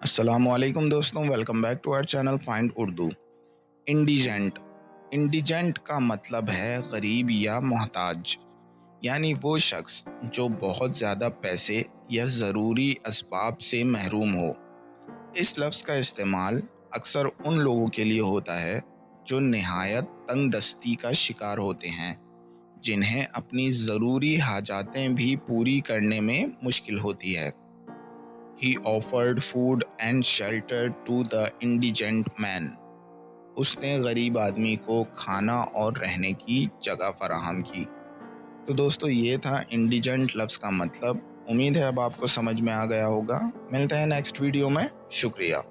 अस्सलामुअलैकुम दोस्तों, welcome back to our channel find Urdu. Indigent. Indigent का मतलब है गरीब या मोहताज, यानी वो शख्स जो बहुत ज़्यादा पैसे या ज़रूरी असबाब से महरूम हो। इस लफ्ज़ का इस्तेमाल अक्सर उन लोगों के लिए होता है जो नहायत तंग दस्ती का शिकार होते हैं, जिन्हें अपनी ज़रूरी हाजातें भी पूरी करने में मुश्किल होती है। He offered food and shelter to the indigent man. उसने गरीब आदमी को खाना और रहने की जगह फराहम की। तो दोस्तों, ये था इंडिजेंट लफ्ज़ का मतलब। उम्मीद है अब आपको समझ में आ गया होगा। मिलते हैं नेक्स्ट वीडियो में। शुक्रिया।